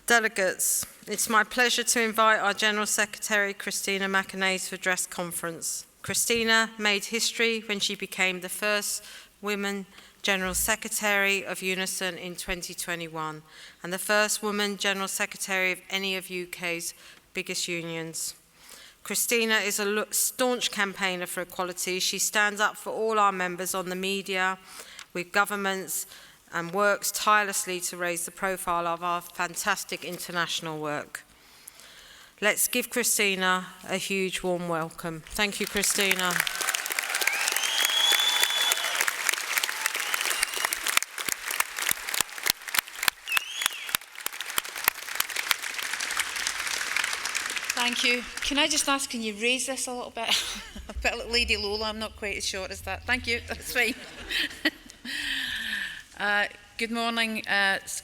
Delegates, it's my pleasure to invite our General Secretary, Christina McAnea, to address conference. Christina made history when she became the first woman General Secretary of UNISON in 2021 and the first woman General Secretary of any of UK's biggest unions. Christina is a staunch campaigner for equality. She stands up for all our members on the media, with governments, and works tirelessly to raise the profile of our fantastic international work. Let's give Christina a huge warm welcome. Thank you, Christina. Thank you. Can I just ask, can you raise this a little bit? A bit like Lady Lola, I'm not quite as short as that. Thank you, that's fine. Good morning.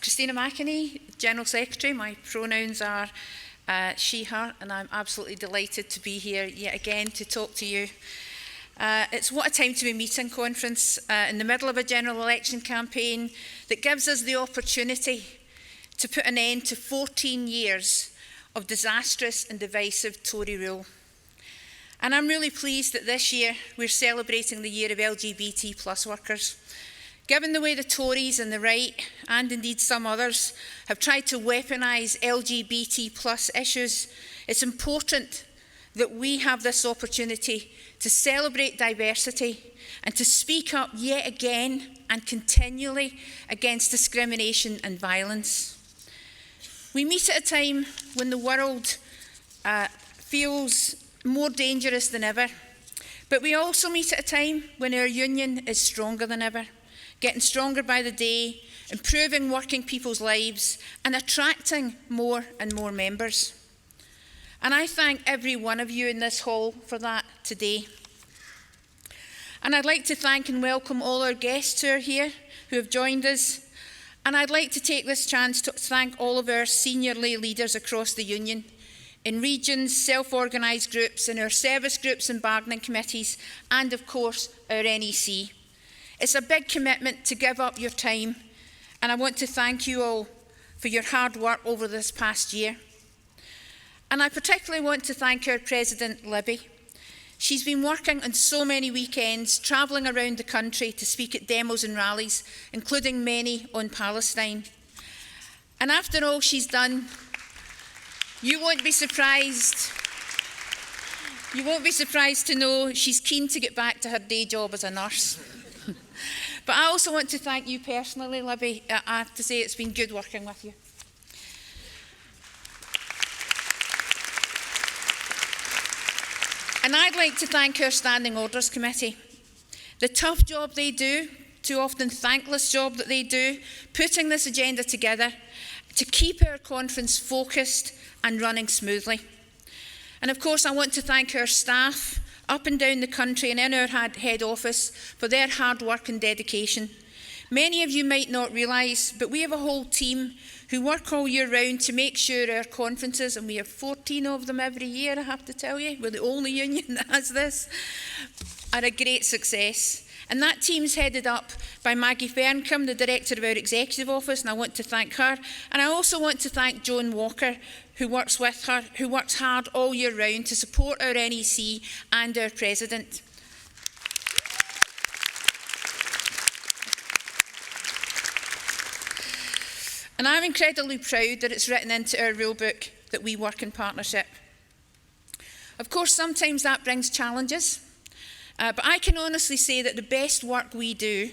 Christina McAnea, General Secretary. My pronouns are she, her, and I'm absolutely delighted to be here yet again to talk to you. It's what a time to be meeting conference in the middle of a general election campaign that gives us the opportunity to put an end to 14 years of disastrous and divisive Tory rule. And I'm really pleased that this year we're celebrating the year of LGBT plus workers. Given the way the Tories and the right, and indeed some others, have tried to weaponise LGBT plus issues, it's important that we have this opportunity to celebrate diversity and to speak up yet again and continually against discrimination and violence. We meet at a time when the world feels more dangerous than ever, but we also meet at a time when our union is stronger than ever, getting stronger by the day, improving working people's lives and attracting more and more members. And I thank every one of you in this hall for that today. And I'd like to thank and welcome all our guests who are here, who have joined us. And I'd like to take this chance to thank all of our senior lay leaders across the union, in regions, self-organised groups, in our service groups and bargaining committees, and of course our NEC. It's a big commitment to give up your time, and I want to thank you all for your hard work over this past year. And I particularly want to thank our President, Libby. She's been working on so many weekends, travelling around the country to speak at demos and rallies, including many on Palestine. And after all she's done, you won't be surprised to know she's keen to get back to her day job as a nurse. But I also want to thank you personally, Libby. I have to say it's been good working with you. And I'd like to thank our Standing Orders Committee. The tough job they do, too often thankless job that they do, putting this agenda together to keep our conference focused and running smoothly. And of course I want to thank our staff up and down the country and in our head office for their hard work and dedication. Many of you might not realise, but we have a whole team who work all year round to make sure our conferences, and we have 14 of them every year, I have to tell you, we're the only union that has this, are a great success. And that team's headed up by Maggie Ferncombe, the Director of our Executive Office, and I want to thank her. And I also want to thank Joan Walker, who works with her, who works hard all year round to support our NEC and our President. And I'm incredibly proud that it's written into our rulebook that we work in partnership. Of course, sometimes that brings challenges. But I can honestly say that the best work we do,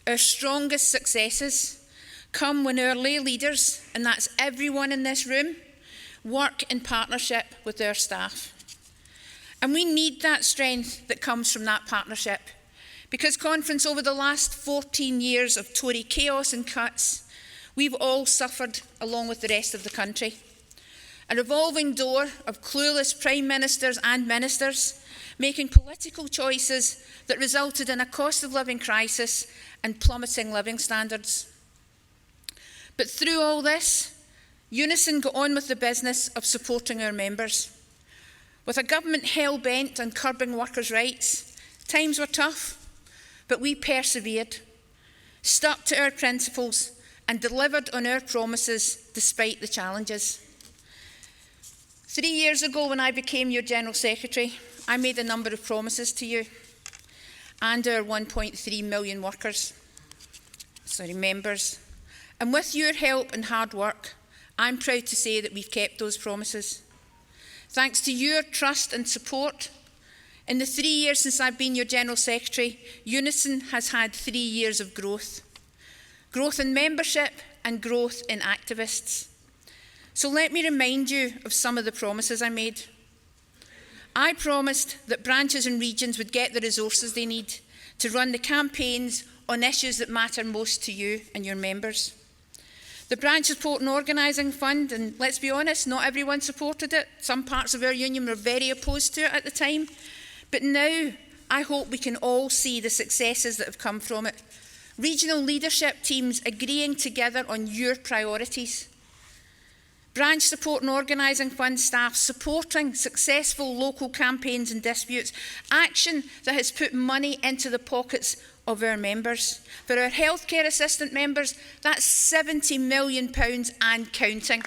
our strongest successes, come when our lay leaders, and that's everyone in this room, work in partnership with our staff. And we need that strength that comes from that partnership. Because, conference, over the last 14 years of Tory chaos and cuts, we've all suffered along with the rest of the country. A revolving door of clueless Prime Ministers and Ministers making political choices that resulted in a cost of living crisis and plummeting living standards. But through all this, Unison got on with the business of supporting our members. With a government hell-bent on curbing workers' rights, times were tough, but we persevered, stuck to our principles and delivered on our promises despite the challenges. 3 years ago, when I became your General Secretary, I made a number of promises to you and our 1.3 million members. And with your help and hard work, I'm proud to say that we've kept those promises. Thanks to your trust and support, in the 3 years since I've been your General Secretary, Unison has had 3 years of growth. Growth in membership and growth in activists. So let me remind you of some of the promises I made. I promised that branches and regions would get the resources they need to run the campaigns on issues that matter most to you and your members. The Branch Support and Organising Fund, and let's be honest, not everyone supported it. Some parts of our union were very opposed to it at the time. But now, I hope we can all see the successes that have come from it. Regional leadership teams agreeing together on your priorities. Branch Support and Organising Fund staff supporting successful local campaigns and disputes, action that has put money into the pockets of our members. For our healthcare assistant members, that's £70 million and counting.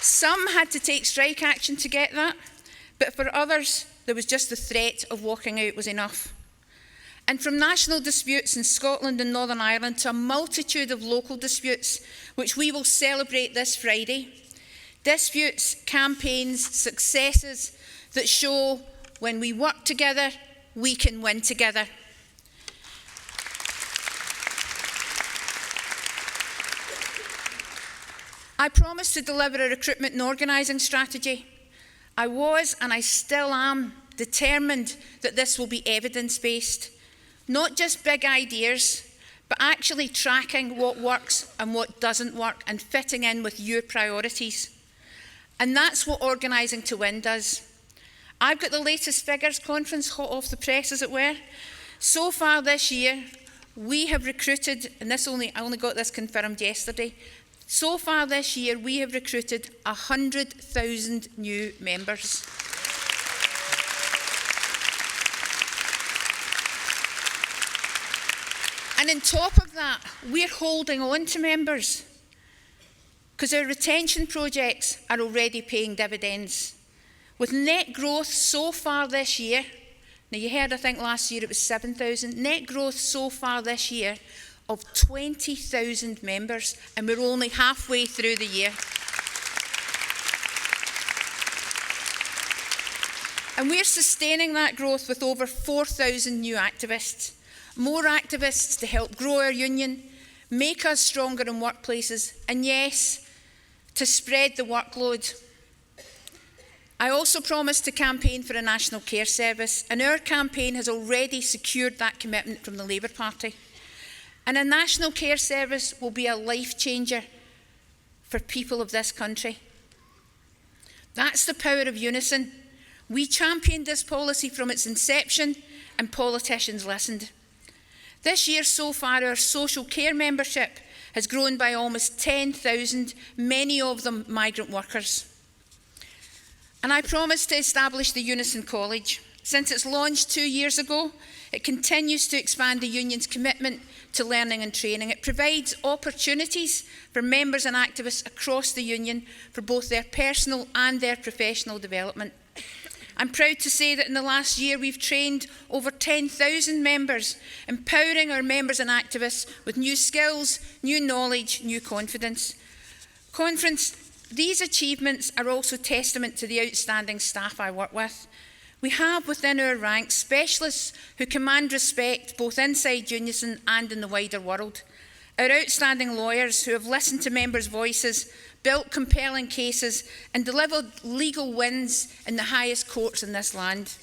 Some had to take strike action to get that, but for others, there was just the threat of walking out was enough. And from national disputes in Scotland and Northern Ireland to a multitude of local disputes, which we will celebrate this Friday. Disputes, campaigns, successes that show when we work together, we can win together. I promised to deliver a recruitment and organising strategy. I was, and I still am, determined that this will be evidence-based. Not just big ideas, but actually tracking what works and what doesn't work and fitting in with your priorities. And that's what Organising to Win does. I've got the latest figures, conference, hot off the press as it were. So far this year, we have recruited, and I only got this confirmed yesterday, so far this year we have recruited 100,000 new members. And on top of that, we're holding on to members because our retention projects are already paying dividends. With net growth so far this year, now you heard I think last year it was 7,000, net growth so far this year of 20,000 members, and we're only halfway through the year. And we're sustaining that growth with over 4,000 new activists. More activists to help grow our union, make us stronger in workplaces, and yes, to spread the workload. I also promised to campaign for a national care service, and our campaign has already secured that commitment from the Labour Party. And a national care service will be a life changer for people of this country. That's the power of Unison. We championed this policy from its inception, and politicians listened. This year so far, our social care membership has grown by almost 10,000, many of them migrant workers. And I promised to establish the Unison College. Since its launch 2 years ago, it continues to expand the union's commitment to learning and training. It provides opportunities for members and activists across the union for both their personal and their professional development. I'm proud to say that in the last year we've trained over 10,000 members, empowering our members and activists with new skills, new knowledge, new confidence. These achievements are also testament to the outstanding staff I work with. We have within our ranks specialists who command respect both inside Unison and in the wider world. Our outstanding lawyers who have listened to members' voices, built compelling cases and delivered legal wins in the highest courts in this land.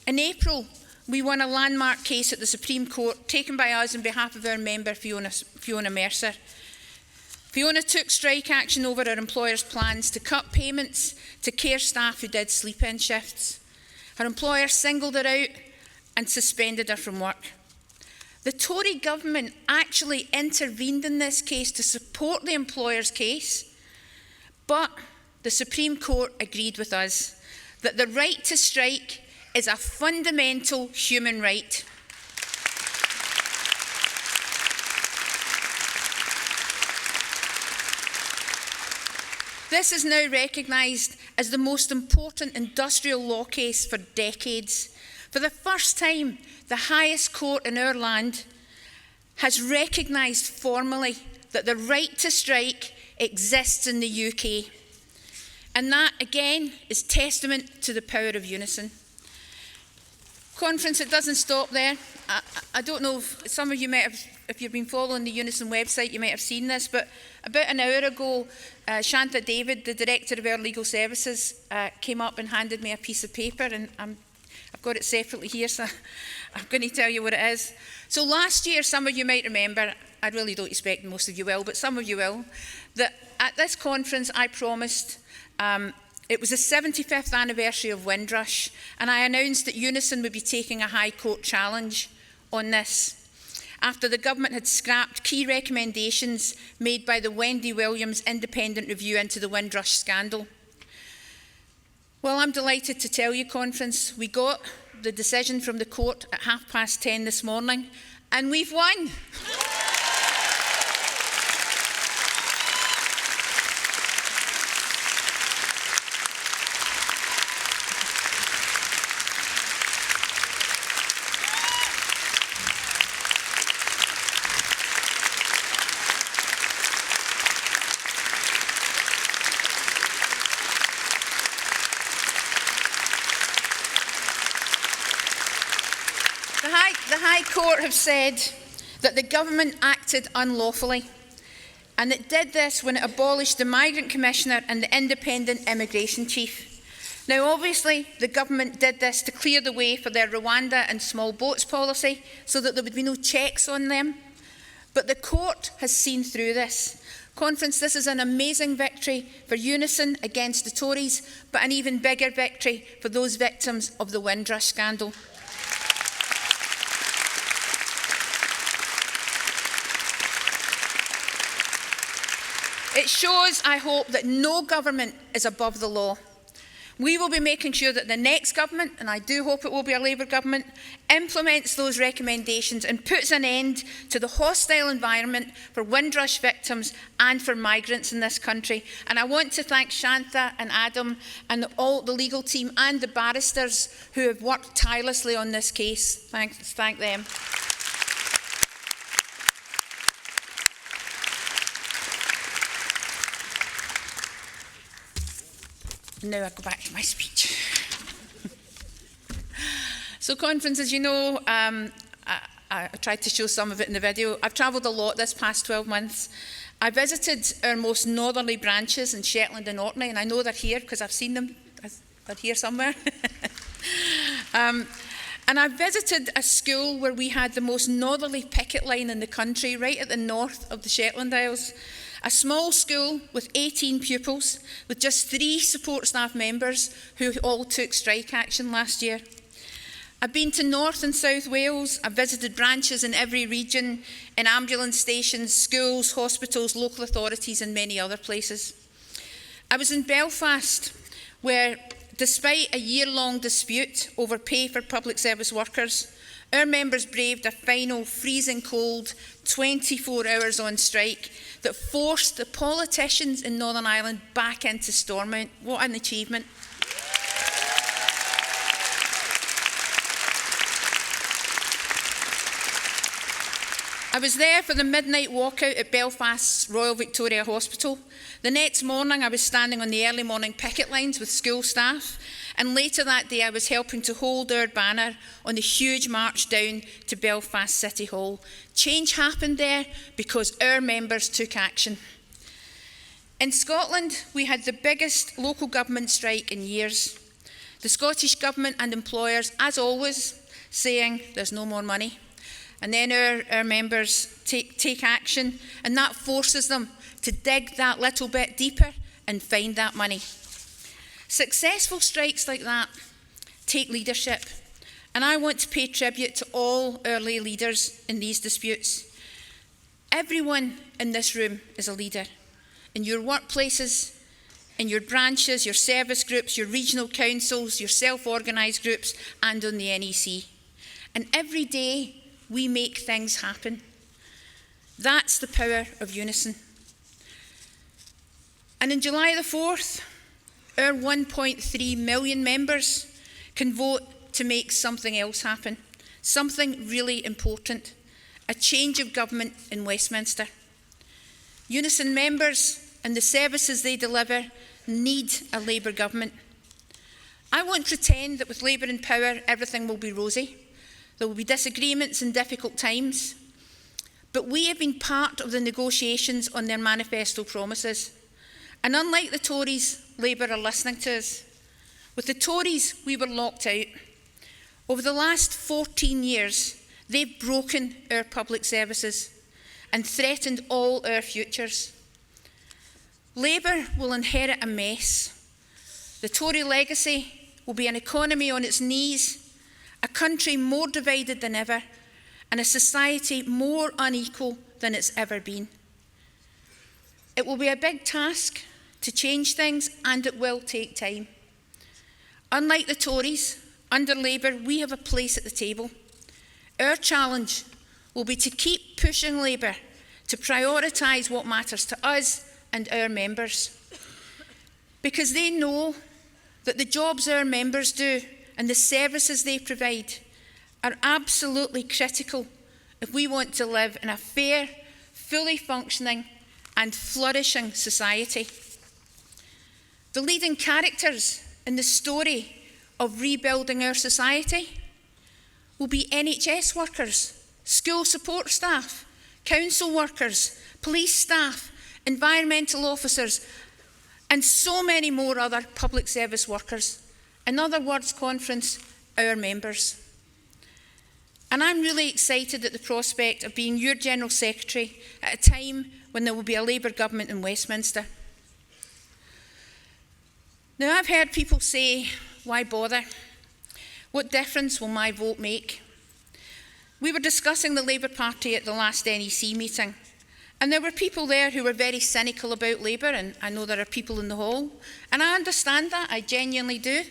In April, we won a landmark case at the Supreme Court taken by us on behalf of our member Fiona Mercer. Fiona took strike action over her employer's plans to cut payments to care staff who did sleep-in shifts. Her employer singled her out and suspended her from work. The Tory government actually intervened in this case to support the employer's case, but the Supreme Court agreed with us that the right to strike is a fundamental human right. This is now recognised as the most important industrial law case for decades. For the first time, the highest court in our land has recognised formally that the right to strike exists in the UK. And that, again, is testament to the power of Unison. Conference, it doesn't stop there. I don't know if some of you might have, if you've been following the Unison website, you might have seen this, but about an hour ago, Shanta David, the Director of our Legal Services, came up and handed me a piece of paper, and I've got it separately here, so I'm going to tell you what it is. So last year, some of you might remember, I really don't expect most of you will, but some of you will, that at this conference I promised, it was the 75th anniversary of Windrush, and I announced that Unison would be taking a High Court challenge on this, after the government had scrapped key recommendations made by the Wendy Williams independent review into the Windrush scandal. Well, I'm delighted to tell you, Conference, we got the decision from the court at 10:30 this morning, and we've won. The High Court have said that the government acted unlawfully, and it did this when it abolished the Migrant Commissioner and the Independent Immigration Chief. Now, obviously, the government did this to clear the way for their Rwanda and small boats policy so that there would be no checks on them. But the court has seen through this. Conference, this is an amazing victory for Unison against the Tories, but an even bigger victory for those victims of the Windrush scandal. It shows, I hope, that no government is above the law. We will be making sure that the next government, and I do hope it will be a Labour government, implements those recommendations and puts an end to the hostile environment for Windrush victims and for migrants in this country. And I want to thank Shanta and Adam and all the legal team and the barristers who have worked tirelessly on this case. Thank them. Now I go back to my speech. So, Conference, as you know, I tried to show some of it in the video. I've travelled a lot this past 12 months. I visited our most northerly branches in Shetland and Orkney, and I know they're here because I've seen them. They're here somewhere. And I visited a school where we had the most northerly picket line in the country, right at the north of the Shetland Isles. A small school with 18 pupils, with just 3 support staff members who all took strike action last year. I've been to North and South Wales. I've visited branches in every region, in ambulance stations, schools, hospitals, local authorities, and many other places. I was in Belfast, where, despite a year-long dispute over pay for public service workers, our members braved a final freezing cold 24 hours on strike that forced the politicians in Northern Ireland back into Stormont. What an achievement. I was there for the midnight walkout at Belfast's Royal Victoria Hospital. The next morning I was standing on the early morning picket lines with school staff, and later that day I was helping to hold our banner on the huge march down to Belfast City Hall. Change happened there because our members took action. In Scotland, we had the biggest local government strike in years. The Scottish Government and employers, as always, saying there's no more money. And then our members take action, and that forces them to dig that little bit deeper and find that money. Successful strikes like that take leadership, and I want to pay tribute to all early leaders in these disputes. Everyone in this room is a leader. In your workplaces, in your branches, your service groups, your regional councils, your self-organised groups, and on the NEC. And every day, we make things happen. That's the power of Unison. And on July the 4th, our 1.3 million members can vote to make something else happen, something really important, a change of government in Westminster. Unison members and the services they deliver need a Labour government. I won't pretend that with Labour in power everything will be rosy. There will be disagreements and difficult times. But we have been part of the negotiations on their manifesto promises. And unlike the Tories, Labour are listening to us. With the Tories, we were locked out. Over the last 14 years, they've broken our public services and threatened all our futures. Labour will inherit a mess. The Tory legacy will be an economy on its knees, a country more divided than ever, and a society more unequal than it's ever been. It will be a big task to change things, and it will take time. Unlike the Tories, under Labour, we have a place at the table. Our challenge will be to keep pushing Labour to prioritise what matters to us and our members, because they know that the jobs our members do and the services they provide are absolutely critical if we want to live in a fair, fully functioning and flourishing society. The leading characters in the story of rebuilding our society will be NHS workers, school support staff, council workers, police staff, environmental officers, and so many more other public service workers. In other words, conference, our members. And I'm really excited at the prospect of being your General Secretary at a time when there will be a Labour government in Westminster. Now, I've heard people say, why bother? What difference will my vote make? We were discussing the Labour Party at the last NEC meeting, and there were people there who were very cynical about Labour, and I know there are people in the hall, and I understand that, I genuinely do.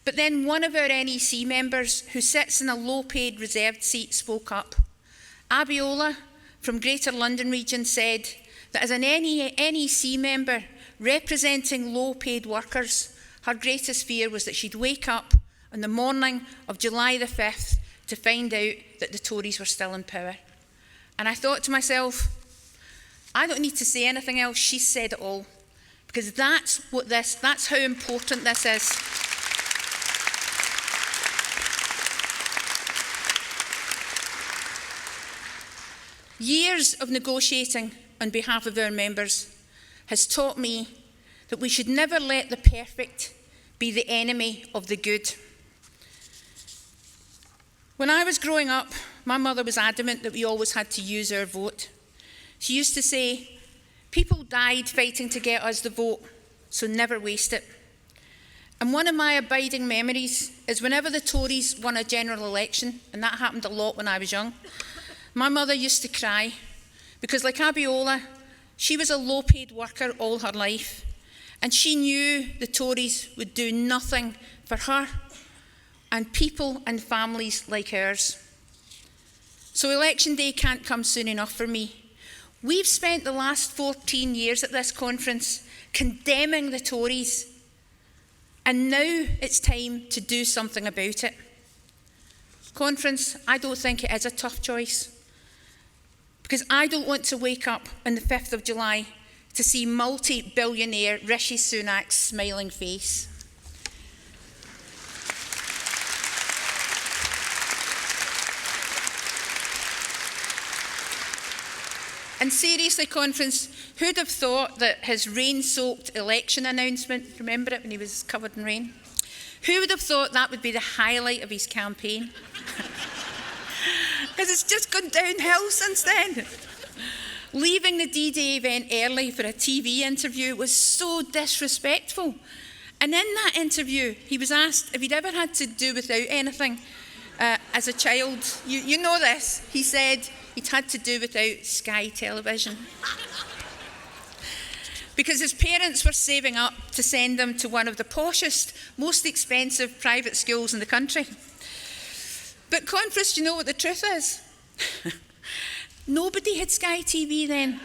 But then one of our NEC members, who sits in a low-paid reserved seat, spoke up. Abiola from Greater London region said that as an NEC member representing low-paid workers, her greatest fear was that she'd wake up on the morning of July the 5th to find out that the Tories were still in power. And I thought to myself, I don't need to say anything else, she said it all. Because that's how important this is. Years of negotiating on behalf of our members has taught me that we should never let the perfect be the enemy of the good. When I was growing up, my mother was adamant that we always had to use our vote. She used to say, people died fighting to get us the vote, so never waste it. And one of my abiding memories is whenever the Tories won a general election, and that happened a lot when I was young, my mother used to cry, because like Abiola, she was a low-paid worker all her life, and she knew the Tories would do nothing for her and people and families like hers. So election day can't come soon enough for me. We've spent the last 14 years at this conference condemning the Tories, and now it's time to do something about it. Conference, I don't think it is a tough choice, because I don't want to wake up on the 5th of July to see multi-billionaire Rishi Sunak's smiling face. And seriously, Conference, who'd have thought that his rain-soaked election announcement, remember it when he was covered in rain? Who would have thought that would be the highlight of his campaign? Because it's just gone downhill since then. Leaving the D-Day event early for a TV interview was so disrespectful. And in that interview, he was asked if he'd ever had to do without anything as a child. You know this. He said he'd had to do without Sky television. Because his parents were saving up to send him to one of the poshest, most expensive private schools in the country. But Conference, you know what the truth is? Nobody had Sky TV then,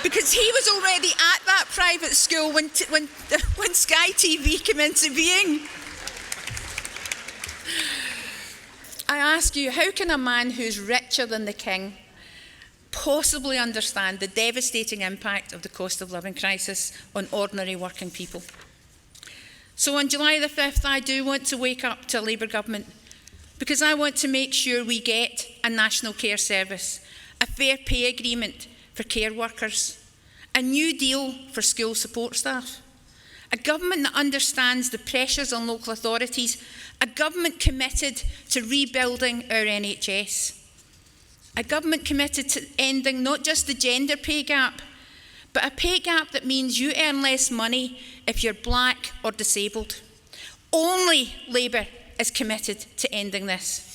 because he was already at that private school when Sky TV came into being. I ask you, how can a man who's richer than the king possibly understand the devastating impact of the cost of living crisis on ordinary working people? So on July the 5th, I do want to wake up to a Labour government, because I want to make sure we get a national care service, a fair pay agreement for care workers, a new deal for school support staff, a government that understands the pressures on local authorities, a government committed to rebuilding our NHS, a government committed to ending not just the gender pay gap, but a pay gap that means you earn less money if you're black or disabled. Only Labour is committed to ending this.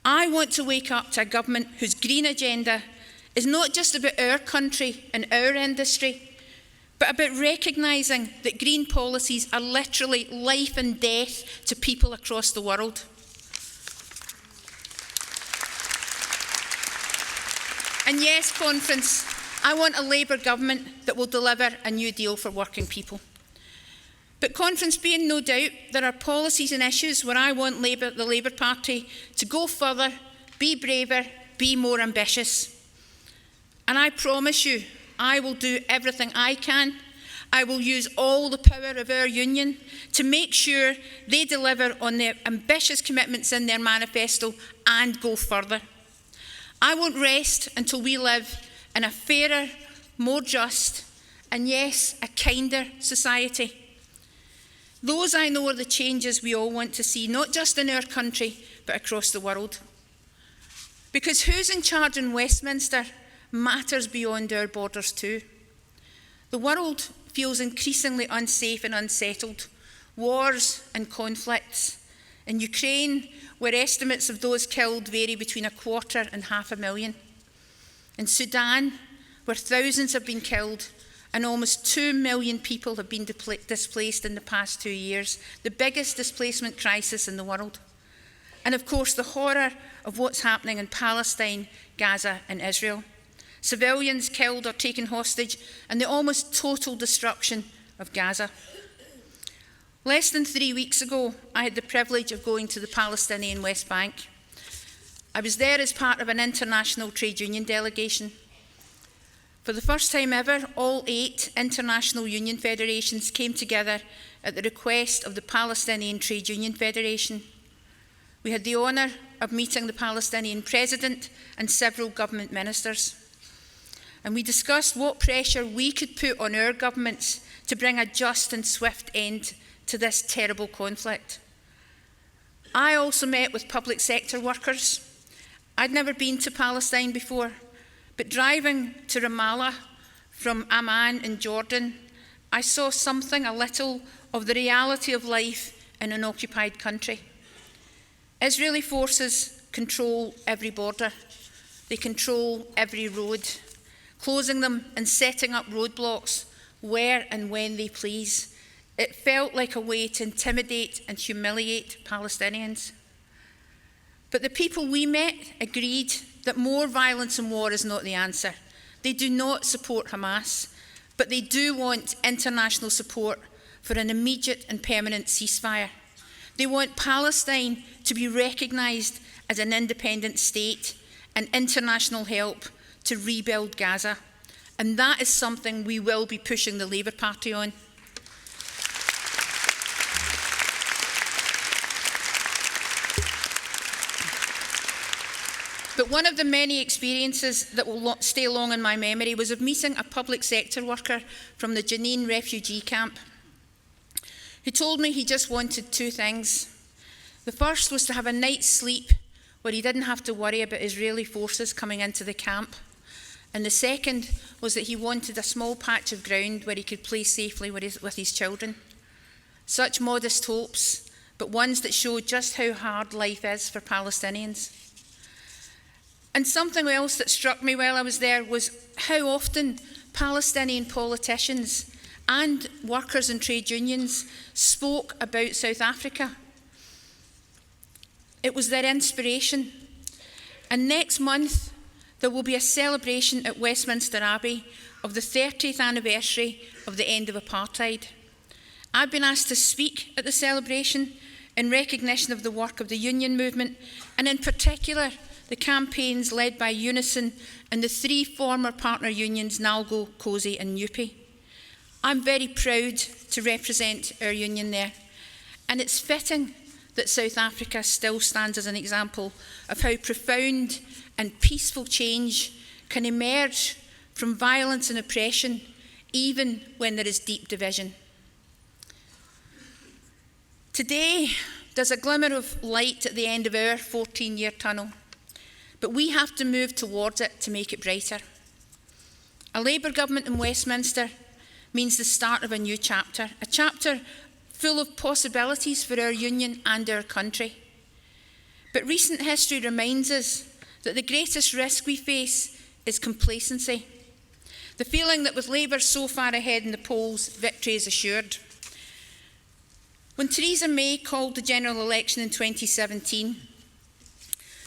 I want to wake up to a government whose green agenda is not just about our country and our industry, but about recognising that green policies are literally life and death to people across the world. And yes, conference, I want a Labour government that will deliver a new deal for working people. But conference, be in no doubt, there are policies and issues where I want the Labour Party to go further, be braver, be more ambitious. And I promise you, I will do everything I can. I will use all the power of our union to make sure they deliver on their ambitious commitments in their manifesto and go further. I won't rest until we live in a fairer, more just, and yes, a kinder society. Those, I know, are the changes we all want to see, not just in our country, but across the world. Because who's in charge in Westminster matters beyond our borders too. The world feels increasingly unsafe and unsettled. Wars and conflicts. In Ukraine, where estimates of those killed vary between 250,000 and 500,000. In Sudan, where thousands have been killed, and almost 2 million people have been displaced in the past 2 years, the biggest displacement crisis in the world. And of course, the horror of what's happening in Palestine, Gaza, and Israel. Civilians killed or taken hostage, and the almost total destruction of Gaza. Less than 3 weeks ago, I had the privilege of going to the Palestinian West Bank. I was there as part of an international trade union delegation. For the first time ever, all 8 international union federations came together at the request of the Palestinian Trade Union Federation. We had the honour of meeting the Palestinian President and several government ministers. And we discussed what pressure we could put on our governments to bring a just and swift end to this terrible conflict. I also met with public sector workers. I'd never been to Palestine before, but driving to Ramallah from Amman in Jordan, I saw something a little of the reality of life in an occupied country. Israeli forces control every border. They control every road, closing them and setting up roadblocks where and when they please. It felt like a way to intimidate and humiliate Palestinians. But the people we met agreed that more violence and war is not the answer. They do not support Hamas, but they do want international support for an immediate and permanent ceasefire. They want Palestine to be recognised as an independent state and international help to rebuild Gaza. And that is something we will be pushing the Labour Party on. But one of the many experiences that will stay long in my memory was of meeting a public sector worker from the Jenin refugee camp who told me he just wanted 2 things. The first was to have a night's sleep where he didn't have to worry about Israeli forces coming into the camp. And the second was that he wanted a small patch of ground where he could play safely with his children. Such modest hopes, but ones that show just how hard life is for Palestinians. And something else that struck me while I was there was how often Palestinian politicians and workers and trade unions spoke about South Africa. It was their inspiration. And next month, there will be a celebration at Westminster Abbey of the 30th anniversary of the end of apartheid. I've been asked to speak at the celebration in recognition of the work of the union movement, and in particular the campaigns led by Unison and the 3 former partner unions, NALGO, COSI and NUPE. I'm very proud to represent our union there, and it's fitting that South Africa still stands as an example of how profound and peaceful change can emerge from violence and oppression, even when there is deep division. Today, there's a glimmer of light at the end of our 14-year tunnel, but we have to move towards it to make it brighter. A Labour government in Westminster means the start of a new chapter, a chapter full of possibilities for our union and our country. But recent history reminds us that the greatest risk we face is complacency. The feeling that with Labour so far ahead in the polls, victory is assured. When Theresa May called the general election in 2017,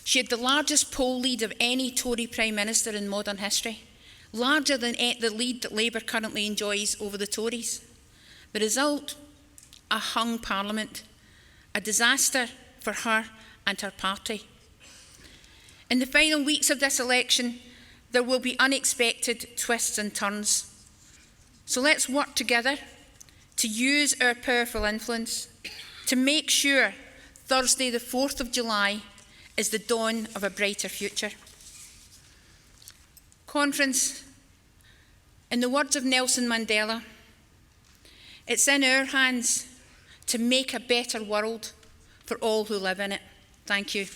she had the largest poll lead of any Tory Prime Minister in modern history, larger than the lead that Labour currently enjoys over the Tories. The result? A hung Parliament, a disaster for her and her party. In the final weeks of this election, there will be unexpected twists and turns. So let's work together to use our powerful influence to make sure Thursday, the 4th of July, is the dawn of a brighter future. Conference, in the words of Nelson Mandela, it's in our hands to make a better world for all who live in it. Thank you.